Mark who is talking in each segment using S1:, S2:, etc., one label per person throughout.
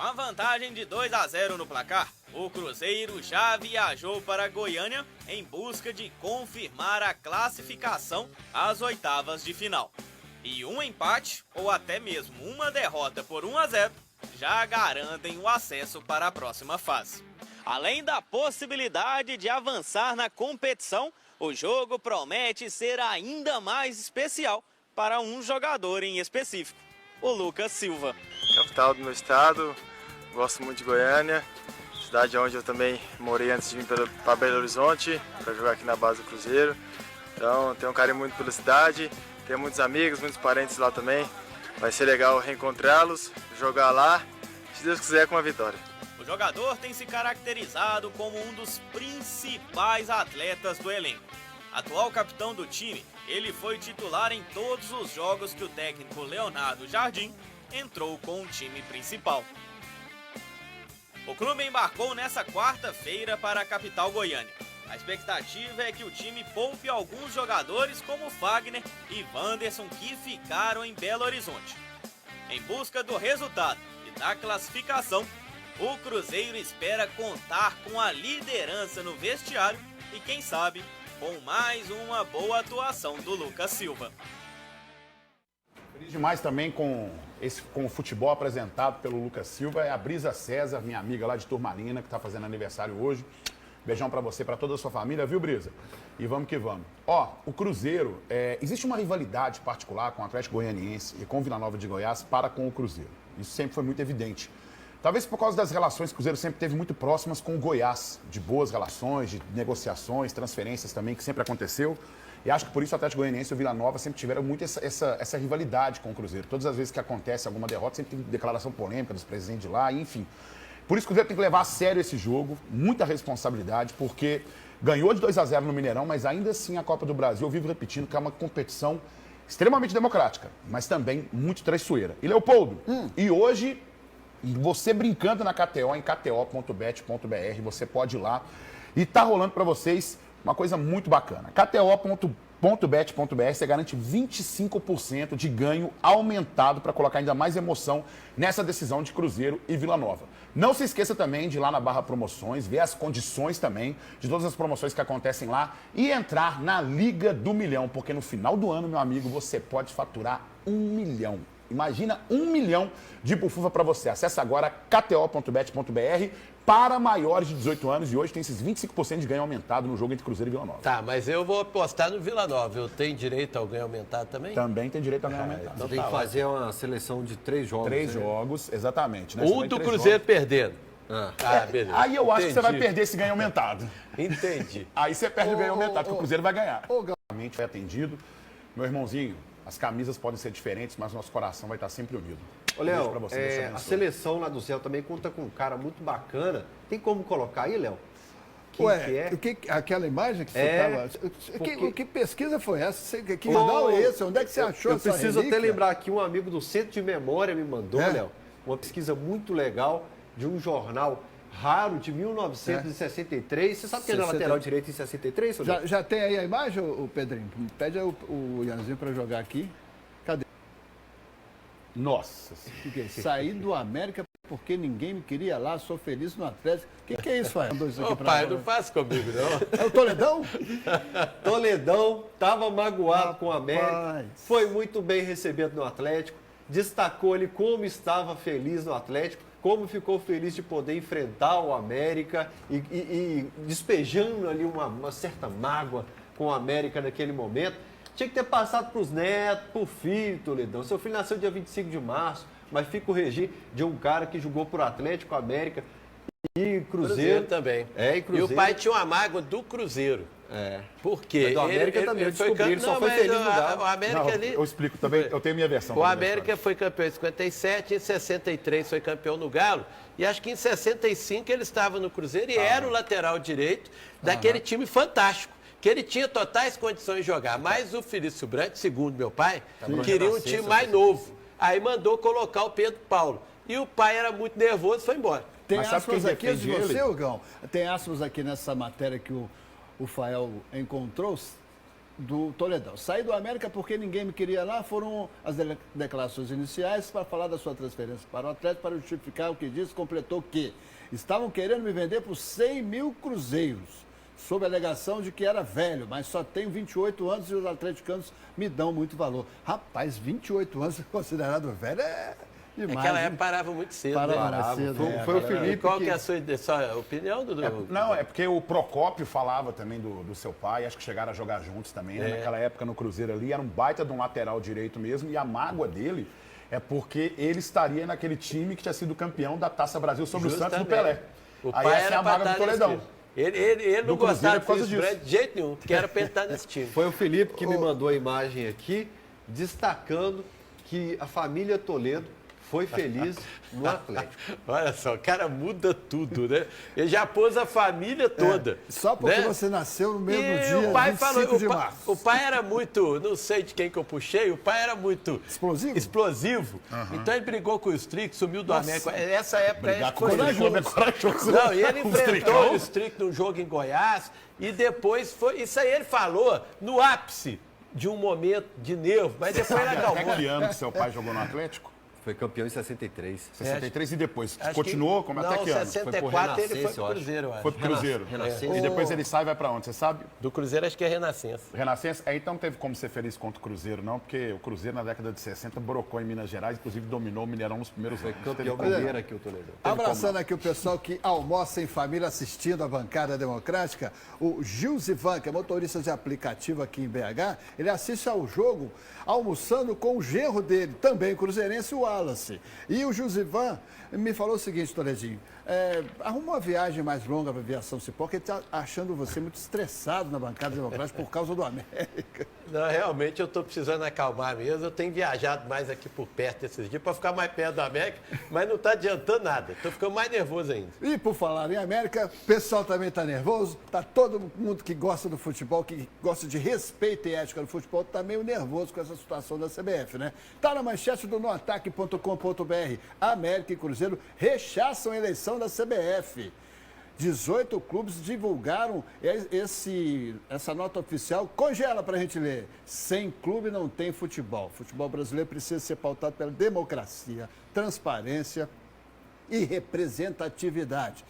S1: Com a vantagem de 2-0 no placar, o Cruzeiro já viajou para Goiânia em busca de confirmar a classificação às oitavas de final. E um empate, ou até mesmo uma derrota por 1-0, já garantem o acesso para a próxima fase. Além da possibilidade de avançar na competição, o jogo promete ser ainda mais especial para um jogador em específico, o Lucas Silva.
S2: Capital do meu estado, gosto muito de Goiânia, cidade onde eu também morei antes de vir para Belo Horizonte, para jogar aqui na base do Cruzeiro. Então tenho um carinho muito pela cidade, tenho muitos amigos, muitos parentes lá também. Vai ser legal reencontrá-los, jogar lá, se Deus quiser, com uma vitória.
S1: O jogador tem se caracterizado como um dos principais atletas do elenco. Atual capitão do time, ele foi titular em todos os jogos que o técnico Leonardo Jardim entrou com o time principal. O clube embarcou nessa quarta-feira para a capital Goiânia. A expectativa é que o time poupe alguns jogadores como Fagner e Wanderson, que ficaram em Belo Horizonte. Em busca do resultado e da classificação, o Cruzeiro espera contar com a liderança no vestiário e, quem sabe, com mais uma boa atuação do Lucas Silva.
S3: Feliz demais também com o futebol apresentado pelo Lucas Silva. É a Brisa César, minha amiga lá de Turmalina, que está fazendo aniversário hoje. Beijão pra você, pra toda a sua família, viu, Brisa? E vamos que vamos. Ó, o Cruzeiro, existe uma rivalidade particular com o Atlético Goianiense e com o Vila Nova de Goiás para com o Cruzeiro. Isso sempre foi muito evidente. Talvez por causa das relações que o Cruzeiro sempre teve muito próximas com o Goiás, de boas relações, de negociações, transferências também, que sempre aconteceu. E acho que por isso o Atlético Goianiense e o Vila Nova sempre tiveram muito essa rivalidade com o Cruzeiro. Todas as vezes que acontece alguma derrota, sempre tem declaração polêmica dos presidentes de lá, enfim. Por isso que o Cruzeiro tem que levar a sério esse jogo, muita responsabilidade, porque ganhou de 2-0 no Mineirão, mas ainda assim a Copa do Brasil, eu vivo repetindo que é uma competição extremamente democrática, mas também muito traiçoeira. E Leopoldo, e hoje, você brincando na KTO, em kto.bet.br, você pode ir lá e tá rolando para vocês uma coisa muito bacana. kto.bet.br, você garante 25% de ganho aumentado para colocar ainda mais emoção nessa decisão de Cruzeiro e Vila Nova. Não se esqueça também de ir lá na barra promoções, ver as condições também de todas as promoções que acontecem lá e entrar na Liga do Milhão, porque no final do ano, meu amigo, você pode faturar 1 milhão. Imagina 1 milhão de bufufa para você. Acesse agora kto.bet.br para maiores de 18 anos e hoje tem esses 25% de ganho aumentado no jogo entre Cruzeiro e Vila Nova.
S4: Tá, mas eu vou apostar no Vila Nova. Eu tenho direito ao ganho aumentado também?
S3: Também tem direito ao ganho aumentado.
S5: Então tem que fazer uma seleção de 3 jogos.
S3: 3 jogos, exatamente. Né?
S4: Um do Cruzeiro perdendo. Beleza.
S3: Aí eu acho que você vai perder esse ganho aumentado.
S4: Entendi.
S3: Aí você perde o ganho aumentado, porque o Cruzeiro vai ganhar. Realmente foi atendido. Meu irmãozinho, as camisas podem ser diferentes, mas o nosso coração vai estar sempre unido.
S5: Ô, Léo, a seleção lá do Céu também conta com um cara muito bacana. Tem como colocar aí, Léo?
S6: Aquela imagem que você estava... Que pesquisa foi essa? Que jornal é esse? Onde é que você achou essa
S5: Eu preciso
S6: relíquia?
S5: até lembrar aqui, um amigo do Centro de Memória me mandou, Léo, uma pesquisa muito legal de um jornal raro de 1963. Você sabe que é na lateral direita em 63?
S6: Já tem aí a imagem, o Pedrinho? Pede o Ianzinho para jogar aqui. Cadê?
S3: Nossa.
S6: Saí do América porque ninguém me queria lá, sou feliz no Atlético. O que é isso, pai?
S4: Ô, pai, não faz comigo, não.
S6: É o Toledão?
S5: Toledão estava magoado com o América, foi muito bem recebido no Atlético, destacou ali como estava feliz no Atlético, como ficou feliz de poder enfrentar o América e despejando ali uma certa mágoa com o América naquele momento. Tinha que ter passado para os netos, para o filho, Toledão. Seu filho nasceu dia 25 de março, mas fica o registro de um cara que jogou por Atlético, América e Cruzeiro
S4: também.
S5: E Cruzeiro.
S4: E o pai tinha uma mágoa do Cruzeiro. Por quê?
S5: Mas do América também, eu descobri, ele só foi feliz no lugar.
S4: O América ali...
S3: Eu explico também, eu tenho minha versão.
S4: O América foi campeão em 57, em 63 foi campeão no Galo, e acho que em 65 ele estava no Cruzeiro e era o lateral direito daquele time fantástico, que ele tinha totais condições de jogar. Mas o Felício Brandt, segundo meu pai, queria um time mais novo. Aí mandou colocar o Pedro Paulo. E o pai era muito nervoso e foi embora.
S6: Tem aspas aqui de você, Gão? Tem aspas aqui nessa matéria que o Fael encontrou. do Toledão. Saí do América porque ninguém me queria lá, foram as declarações iniciais para falar da sua transferência para o Atlético, para justificar o que disse, completou que estavam querendo me vender por 100 mil cruzeiros, sob a alegação de que era velho, mas só tenho 28 anos e os atleticanos me dão muito valor. Rapaz, 28 anos considerado velho é demais.
S4: Naquela época parava muito cedo.
S6: Parava cedo.
S5: Foi o Felipe.
S4: Qual que é a sua opinião, Dudu?
S3: Não, é porque o Procópio falava também do seu pai, acho que chegaram a jogar juntos também, né? Naquela época no Cruzeiro ali, era um baita de um lateral direito mesmo, e a mágoa dele é porque ele estaria naquele time que tinha sido campeão da Taça Brasil sobre o Santos do Pelé.
S4: O
S3: Aí
S4: pai
S3: essa é
S4: era
S3: a mágoa do Toledão.
S4: Ele não
S3: Do Cruzeiro
S4: gostava
S3: é por causa
S4: de Chris
S3: disso.
S4: Brandt de jeito nenhum, que era pra ele estar nesse time.
S5: Foi o Felipe que me mandou a imagem aqui, destacando que a família Toledo foi feliz no Atlético.
S4: Olha só, o cara muda tudo, né? Ele já pôs a família toda.
S6: Só porque
S4: né?
S6: você nasceu no mesmo
S4: E
S6: dia,
S4: o pai
S6: 25
S4: falou,
S6: de março.
S4: o pai era muito, não sei de quem que eu puxei, o pai era muito
S6: Explosivo?
S4: Então ele brigou com o Strick, sumiu do América. Essa época
S3: Brigar
S4: ele
S3: com
S4: foi
S3: o Clube é corajoso.
S4: Não, e ele
S3: Com o
S4: enfrentou
S3: Stricão.
S4: o Strick num jogo em Goiás e depois foi. Isso aí ele falou no ápice de um momento de nervo, mas depois ele
S3: Até
S4: acalmou.
S3: que ano que seu pai jogou no Atlético?
S5: Foi campeão em 63.
S3: 63 e depois?
S4: Acho
S3: Continuou?
S4: que-
S3: Como
S4: não,
S3: até que ano?
S4: 64 ele foi
S5: Renascença, eu
S4: pro
S5: acho.
S4: Cruzeiro, eu acho.
S3: Foi pro Cruzeiro.
S5: Renascença.
S3: E depois ele sai e vai pra onde? Você sabe?
S4: Do Cruzeiro acho que é Renascença.
S3: Renascença? Aí então não teve como ser feliz contra o Cruzeiro, não, porque o Cruzeiro na década de 60 brocou em Minas Gerais, inclusive dominou o Mineirão nos primeiros anos.
S5: Campeão
S3: Teve como-
S5: mineiro aqui, o Toledo.
S6: Abraçando aqui o pessoal que almoça em família assistindo a bancada democrática, o Gilzivan, que é motorista de aplicativo aqui em BH, ele assiste ao jogo almoçando com o genro dele, também cruzeirense, o Wallace. E o Gilzivan me falou o seguinte, Toledinho, arruma uma viagem mais longa para a Aviação Cipó, porque ele está achando você muito estressado na bancada democrática por causa do América.
S4: Não, realmente eu estou precisando acalmar mesmo. Eu tenho viajado mais aqui por perto esses dias para ficar mais perto do América, mas não está adiantando nada. Estou ficando mais nervoso ainda.
S6: E por falar em América, o pessoal também está nervoso, está todo mundo que gosta do futebol, que gosta de respeito e ética do futebol, está meio nervoso com essa situação da CBF, né? Está na manchete do noataque.com.br. América e Cruzeiro rechaçam a eleição da CBF. 18 clubes divulgaram essa nota oficial. Congela para a gente ler. Sem clube não tem futebol. Futebol brasileiro precisa ser pautado pela democracia, transparência e representatividade.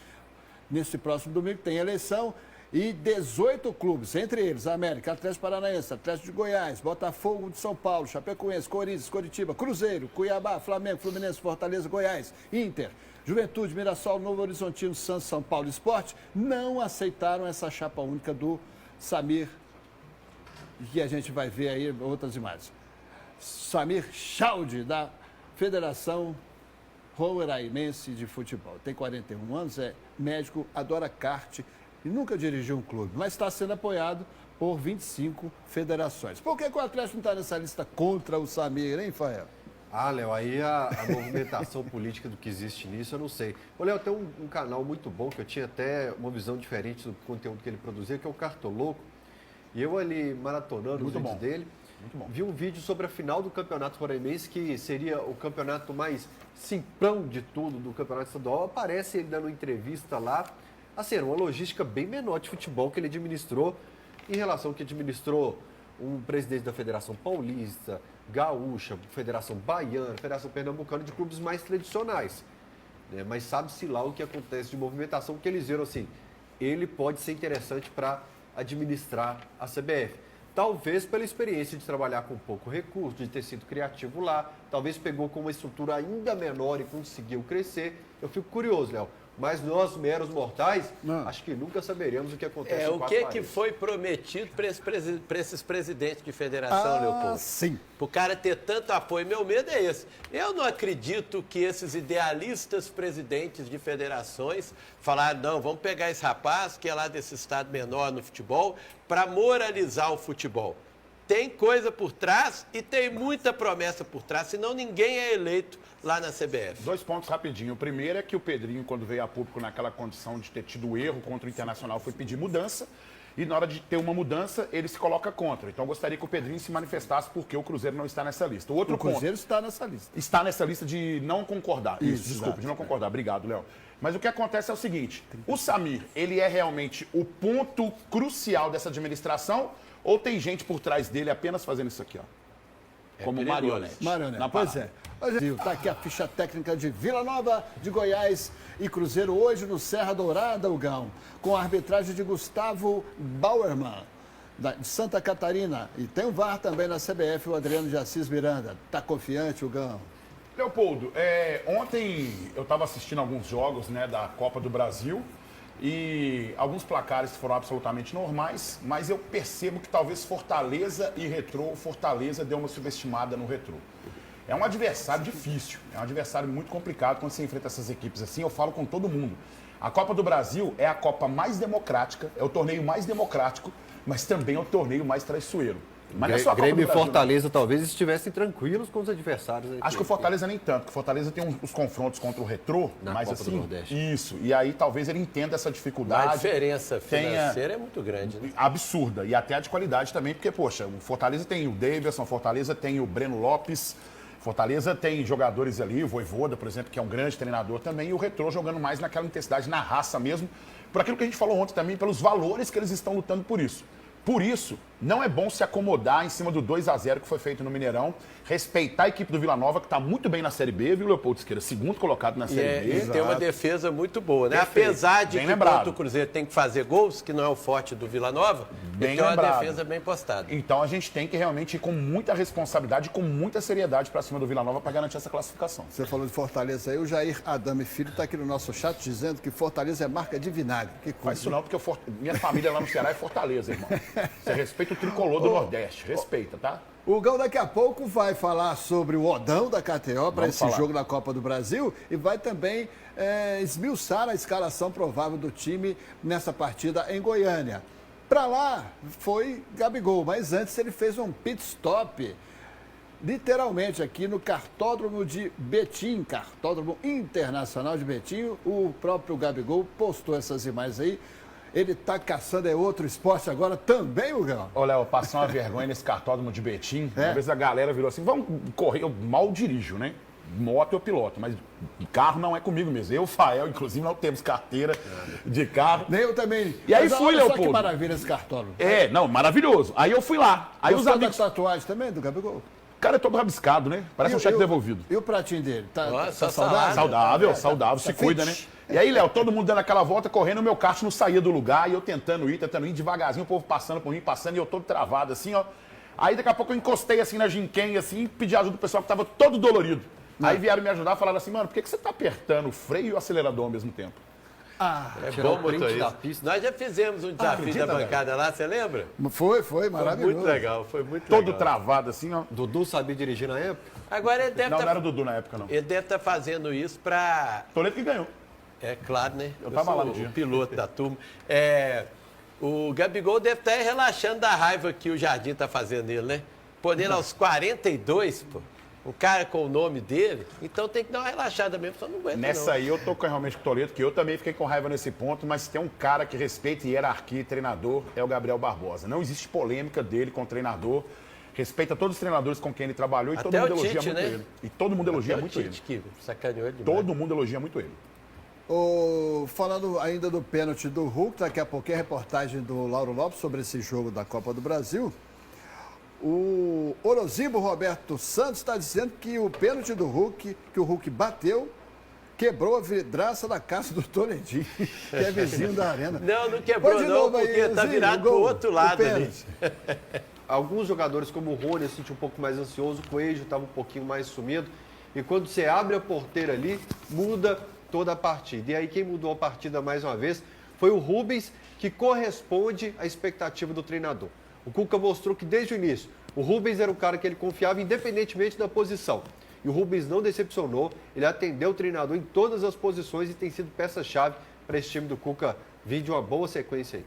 S6: Neste próximo domingo tem eleição e 18 clubes, entre eles América, Atlético Paranaense, Atlético de Goiás, Botafogo de São Paulo, Chapecoense, Corinthians, Coritiba, Cruzeiro, Cuiabá, Flamengo, Fluminense, Fortaleza, Goiás, Inter, Juventude, Mirassol, Novo Horizontino, Santos, São Paulo e Sport, não aceitaram essa chapa única do Samir, que a gente vai ver aí outras imagens. Samir Chaldi, da Federação Roraimense de Futebol. Tem 41 anos, é médico, adora kart e nunca dirigiu um clube, mas está sendo apoiado por 25 federações. Por que o Atlético não está nessa lista contra o Samir, hein, Fael?
S5: Ah, Léo, aí a movimentação política do que existe nisso, eu não sei. O Léo tem um canal muito bom, que eu tinha até uma visão diferente do conteúdo que ele produzia, que é o Cartoloco. E eu ali, maratonando os vídeos dele, vi um vídeo sobre a final do Campeonato Roraimense, que seria o campeonato mais simplão de tudo do Campeonato Estadual. Aparece ele dando entrevista lá. Assim, era uma logística bem menor de futebol que ele administrou, em relação ao que administrou um presidente da Federação Paulista, Gaúcha, Federação Baiana, Federação Pernambucana, de clubes mais tradicionais. Né? Mas sabe-se lá o que acontece de movimentação, porque eles viram assim, ele pode ser interessante para administrar a CBF. Talvez pela experiência de trabalhar com pouco recurso, de ter sido criativo lá, talvez pegou com uma estrutura ainda menor e conseguiu crescer. Eu fico curioso, Léo. Mas nós, meros mortais, acho que nunca saberemos o que acontece
S4: O que foi prometido para esses presidentes de federação, Leopoldo?
S6: Sim.
S4: Para o cara ter tanto apoio. Meu medo é esse. Eu não acredito que esses idealistas presidentes de federações falaram, não, vamos pegar esse rapaz que é lá desse estado menor no futebol para moralizar o futebol. Tem coisa por trás e tem muita promessa por trás, senão ninguém é eleito lá na CBF.
S3: 2 pontos rapidinho. O primeiro é que o Pedrinho, quando veio a público naquela condição de ter tido erro contra o Internacional, foi pedir mudança. E na hora de ter uma mudança, ele se coloca contra. Então eu gostaria que o Pedrinho se manifestasse porque o Cruzeiro não está nessa lista. O
S6: Cruzeiro está nessa lista.
S3: Está nessa lista de não concordar.
S6: Isso,
S3: Desculpa,
S6: exato.
S3: de não concordar. Obrigado, Léo. Mas o que acontece é o seguinte, o Samir, ele é realmente o ponto crucial dessa administração ou tem gente por trás dele apenas fazendo isso aqui, ó. Como
S4: perigoso.
S3: marionete.
S6: Marionete,
S3: na
S6: pois
S3: parada.
S6: é. Está aqui a ficha técnica de Vila Nova de Goiás e Cruzeiro hoje no Serra Dourada, Hugão, com a arbitragem de Gustavo Bauerman, de Santa Catarina. E tem o VAR também na CBF, o Adriano de Assis Miranda. Está confiante, Hugão?
S3: Leopoldo, ontem eu estava assistindo alguns jogos, né, da Copa do Brasil e alguns placares foram absolutamente normais, mas eu percebo que talvez Fortaleza e Retrô, Fortaleza deu uma subestimada no Retrô. É um adversário difícil, é um adversário muito complicado quando você enfrenta essas equipes assim, eu falo com todo mundo. A Copa do Brasil é a Copa mais democrática, é o torneio mais democrático, mas também é o torneio mais traiçoeiro. Mas não é só a Copa
S5: Grêmio
S3: do
S5: e
S3: Brasil,
S5: Fortaleza talvez estivessem tranquilos com os adversários.
S3: Acho que o Fortaleza nem tanto, porque o Fortaleza tem os confrontos contra o Retrô,
S5: Na
S3: mas
S5: Copa do
S3: assim,
S5: Nordeste.
S3: isso, e aí talvez ele entenda essa dificuldade.
S4: A diferença
S3: tenha-
S4: financeira é muito grande, né?
S3: Absurda, e até a de qualidade também, porque, poxa, o Fortaleza tem o Davidson, o Fortaleza tem o Breno Lopes, Fortaleza tem jogadores ali, o Vojvoda, por exemplo, que é um grande treinador também, e o Retrô jogando mais naquela intensidade, na raça mesmo, por aquilo que a gente falou ontem também, pelos valores que eles estão lutando por isso. Por isso, não é bom se acomodar em cima do 2-0 que foi feito no Mineirão, respeitar a equipe do Vila Nova, que está muito bem na Série B, viu, Leopoldo Siqueira? Segundo colocado na Série B.
S4: E tem uma defesa muito boa, né?
S3: Perfeito.
S4: Apesar de
S3: Bem
S4: que
S3: lembrado.
S4: contra o Cruzeiro tem que fazer gols, que não é o forte do Vila Nova,
S3: Bem
S4: ele tem uma
S3: lembrado.
S4: defesa bem postada.
S3: Então a gente tem que realmente ir com muita responsabilidade, com muita seriedade para cima do Vila Nova para garantir essa classificação.
S6: Você falou de Fortaleza aí, o Jair Adame Filho está aqui no nosso chat dizendo que Fortaleza é marca de vinagre. Que coisa.
S3: Faz isso não, porque minha família lá no Ceará é Fortaleza, irmão. Você respeita o tricolor do Nordeste, respeita, tá?
S6: O Gão daqui a pouco vai falar sobre o Odão da KTO para
S3: Vamos
S6: esse
S3: falar.
S6: jogo da Copa do Brasil e vai também esmiuçar a escalação provável do time nessa partida em Goiânia. Para lá foi Gabigol, mas antes ele fez um pit stop, literalmente aqui no Cartódromo de Betim, Cartódromo Internacional de Betim. O próprio Gabigol postou essas imagens aí. Ele está caçando outro esporte agora também, Hugão.
S3: Ô, Léo, passou uma vergonha nesse cartódromo de Betim.
S6: É?
S3: Uma vez a galera virou assim, vamos correr, eu mal dirijo, né? Moto eu piloto, mas carro não é comigo mesmo. Eu, Fael, inclusive, não temos carteira de carro.
S6: Nem eu também.
S3: E aí
S6: Mas
S3: fui,
S6: olha só
S3: Leopoldo.
S6: que maravilha esse cartódromo.
S3: Não, maravilhoso. Aí eu fui lá. Aí os
S6: Gostou
S3: amigos...
S6: da tatuagem também do Gabigol?
S3: Cara, é todo rabiscado, né? Parece um cheque devolvido.
S6: E o pratinho dele?
S4: Nossa,
S6: Tá saudável?
S3: Saudável, saudável, se
S6: Tá
S3: cuida,
S6: fit?
S3: né? E aí, Léo, todo mundo dando aquela volta, correndo, o meu kart não saía do lugar, e eu tentando ir devagarzinho, o povo passando por mim, passando, e eu todo travado, assim, ó. Aí, daqui a pouco, eu encostei, assim, na ginquém, assim, pedi ajuda do pessoal que tava todo dolorido. Aí vieram me ajudar, falaram assim, mano, por que você tá apertando o freio e o acelerador ao mesmo tempo?
S4: É
S5: Tirar
S4: bom
S5: o print
S4: motorista.
S5: da pista.
S4: Nós já fizemos um desafio
S3: acredita,
S4: da bancada lá, você lembra?
S6: Foi,
S4: Foi
S6: maravilhoso.
S4: muito legal, foi muito
S3: Todo
S4: legal.
S3: travado, assim, ó.
S5: Dudu sabia dirigir na época?
S4: Agora ele deve
S3: Não,
S4: tá-
S3: não era o Dudu na época, não.
S4: ele deve estar fazendo isso para...
S3: Toledo que ganhou.
S4: É claro, né?
S3: Eu tava
S4: sou
S3: lá no dia.
S4: o piloto da turma. O Gabigol deve estar relaxando da raiva que o Jardim está fazendo nele, né? Pô, nele aos 42, pô. O cara com o nome dele. Então tem que dar uma relaxada mesmo, só não aguenta
S3: Nessa
S4: não.
S3: aí eu tô realmente com o Toledo, que eu também fiquei com raiva nesse ponto, mas tem um cara que respeita hierarquia e treinador, é o Gabriel Barbosa. Não existe polêmica dele com o treinador. Respeita todos os treinadores com quem ele trabalhou e
S4: Até
S3: todo mundo
S4: o
S3: elogia
S4: Tite,
S3: muito
S4: né?
S3: ele. E todo mundo elogia
S4: É o
S3: muito
S4: Tite
S3: ele.
S4: que sacaneou ele demais.
S3: Todo mundo elogia muito ele.
S6: Falando ainda do pênalti do Hulk, daqui a pouquinho a reportagem do Lauro Lopes sobre esse jogo da Copa do Brasil. O Orozimbo Roberto Santos está dizendo que o pênalti do Hulk, que o Hulk bateu, quebrou a vidraça da casa do Toledinho, que é vizinho da arena.
S4: Não quebrou
S6: Põe de
S4: não,
S6: novo aí,
S4: porque tá
S6: Zinho,
S4: virado
S6: o gol,
S4: pro outro
S6: o
S4: lado ali.
S6: pênalti.
S5: Alguns jogadores, como o Rony, eu senti um pouco mais ansioso, o Coelho estava um pouquinho mais sumido. E quando você abre a porteira ali, muda toda a partida. E aí quem mudou a partida mais uma vez foi o Rubens, que corresponde à expectativa do treinador. O Cuca mostrou que desde o início, o Rubens era o cara que ele confiava independentemente da posição. E o Rubens não decepcionou, ele atendeu o treinador em todas as posições e tem sido peça-chave para esse time do Cuca vir de uma boa sequência aí.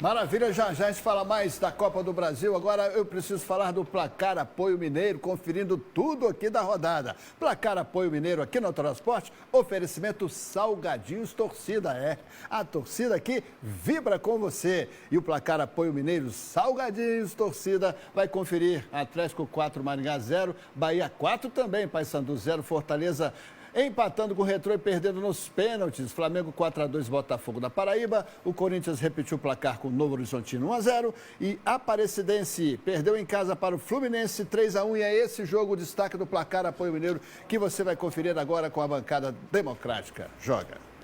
S6: Maravilha, já a gente fala mais da Copa do Brasil. Agora eu preciso falar do Placar Apoio Mineiro, conferindo tudo aqui da rodada. Placar Apoio Mineiro aqui no Transporte, oferecimento Salgadinhos Torcida. A torcida aqui vibra com você. E o Placar Apoio Mineiro Salgadinhos Torcida vai conferir Atlético 4, Maringá 0, Bahia 4 também, Paysandu 0, Fortaleza empatando com o Retrô e perdendo nos pênaltis. Flamengo 4-2, Botafogo da Paraíba. O Corinthians repetiu o placar com o Novo Horizontino 1-0. E Aparecidense perdeu em casa para o Fluminense 3-1. E é esse jogo o destaque do placar Apoio Mineiro que você vai conferir agora com a bancada democrática. Joga!